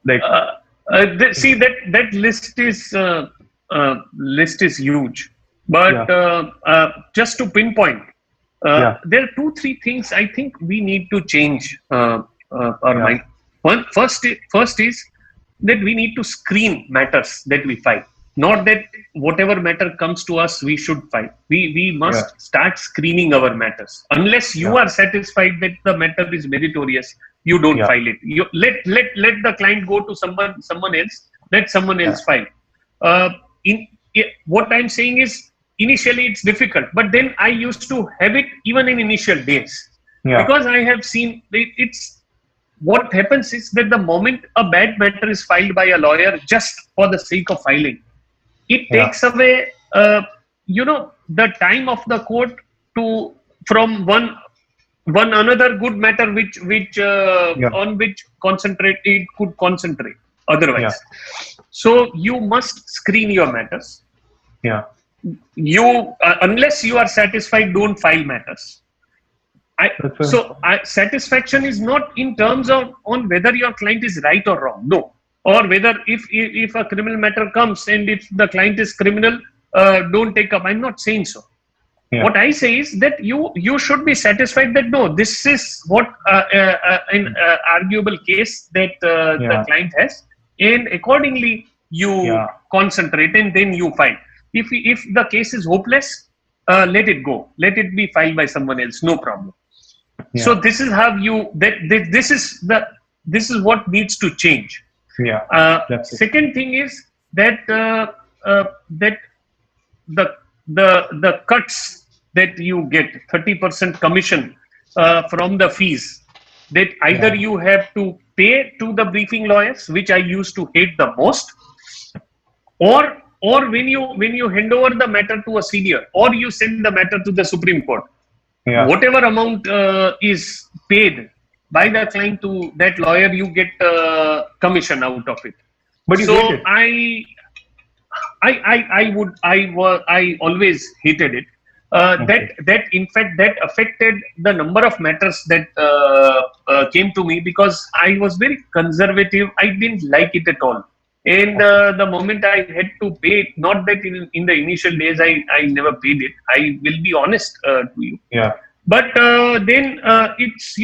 Like, see that list is huge, but just to pinpoint, there are 2-3 things I think we need to change our mind. First is that we need to screen matters that we file. Not that whatever matter comes to us we should file. We must start screening our matters. Unless you are satisfied that the matter is meritorious, you don't file it. You let the client go to someone else. Let someone else file. What I'm saying is, initially it's difficult, but then I used to have it even in initial days, because I have seen it's what happens is that the moment a bad matter is filed by a lawyer just for the sake of filing, it takes away the time of the court from one another good matter which on which it could concentrate otherwise. So you must screen your matters. You unless you are satisfied, don't file matters. Satisfaction is not in terms of on whether your client is right or wrong, no, or whether if a criminal matter comes and if the client is criminal, don't take up. I'm not saying so. What I say is that you should be satisfied that no, this is what an arguable case that the client has, and accordingly you concentrate and then you file. If the case is hopeless, let it go. Let it be filed by someone else. No problem. So this is how this is what needs to change. Second thing is that that the cuts that you get, 30% commission from the fees, that either you have to pay to the briefing lawyers, which I used to hate the most, or when you hand over the matter to a senior, or you send the matter to the Supreme Court, whatever amount is paid by the client to that lawyer, you get commission out of it. But so I always hated it. That in fact that affected the number of matters that came to me, because I was very conservative. I didn't like it at all. And the moment I had to pay, not that in the initial days I never paid it. I will be honest to you. But then it's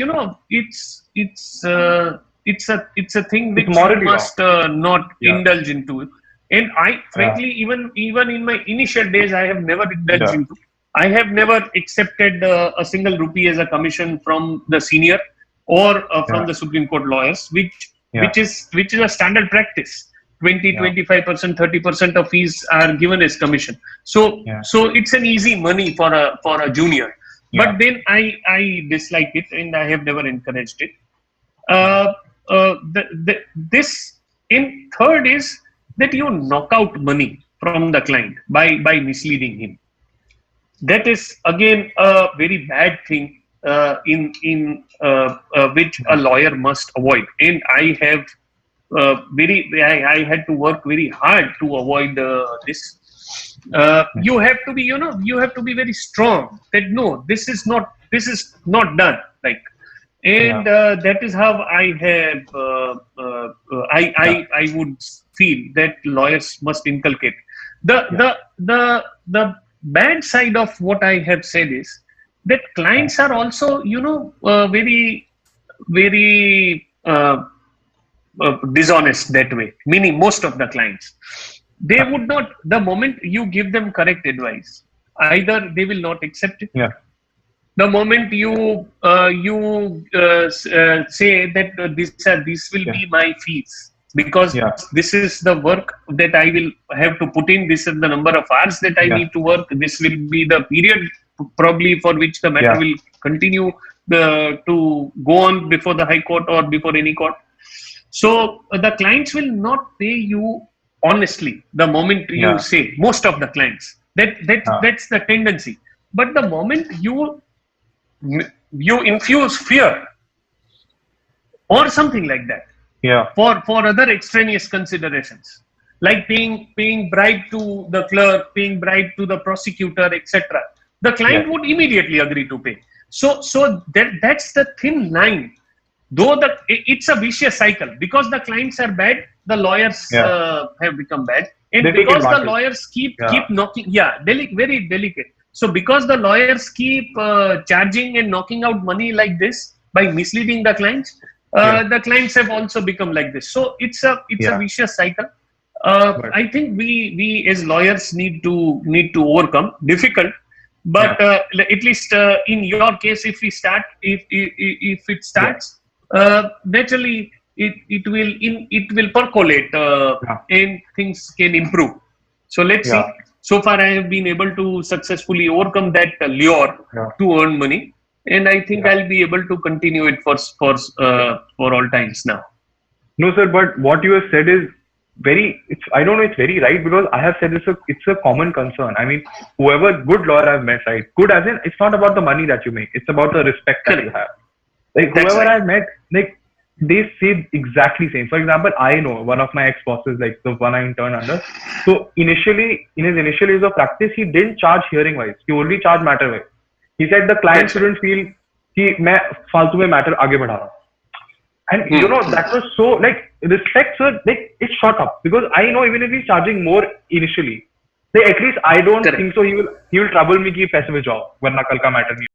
a thing which you must not indulge into. And I frankly even in my initial days I have never indulged into. I have never accepted a single rupee as a commission from the senior or from the Supreme Court lawyers, which is a standard practice. 25%, 30% of fees are given as commission. So it's an easy money for a junior. But then I dislike it and I have never encouraged it. Third is that you knock out money from the client by misleading him. That is again a very bad thing which a lawyer must avoid. And I have I had to work very hard to avoid this. You have to be very strong that no, this is not done. That is how I have I would feel that lawyers must inculcate. The bad side of what I have said is that clients are also very dishonest that way. Meaning most of the clients, they would not, the moment you give them correct advice, either they will not accept it. The moment you say that this will be my fees, because this is the work that I will have to put in, this is the number of hours that I need to work, this will be the period probably for which the matter will continue to go on before the High Court or before any court. So the clients will not pay you honestly the moment you say, most of the clients. That's the tendency. But the moment you infuse fear or something like that, for other extraneous considerations, like paying bribe to the clerk, paying bribe to the prosecutor, etc., the client would immediately agree to pay. So that's the thin line though it's a vicious cycle, because the clients are bad, the lawyers have become bad, and They take because the advantage. lawyers keep knocking, very delicate. So because the lawyers keep charging and knocking out money like this by misleading the clients, the clients have also become like this. So it's a vicious cycle. I think we as lawyers need to overcome. Difficult, but at least in your case, if we start, if it starts, naturally it will percolate, and things can improve. So let's see. So far, I have been able to successfully overcome that lure to earn money, and I think I'll be able to continue it for all times now. No, sir, but what you have said is I don't know, it's very right, because I have said it's a common concern. I mean, whoever good lawyer I've met, right? Good as in, it's not about the money that you make, it's about the respect that you have. Like, whoever I've met, like, they say exactly same. For example, I know one of my ex-bosses, like the one I interned under. So initially, in his initial years of practice, he didn't charge hearing-wise. He only charged matter-wise. He said the client shouldn't feel कि मैं फालतू में matter आगे बढ़ा रहा हूँ. And you know, that was so, like, respect, sir, like, it shot up, because I know even if he's charging more initially, like, at least I don't think so he will trouble me कि पैसे में जाओ वरना कल का matter नहीं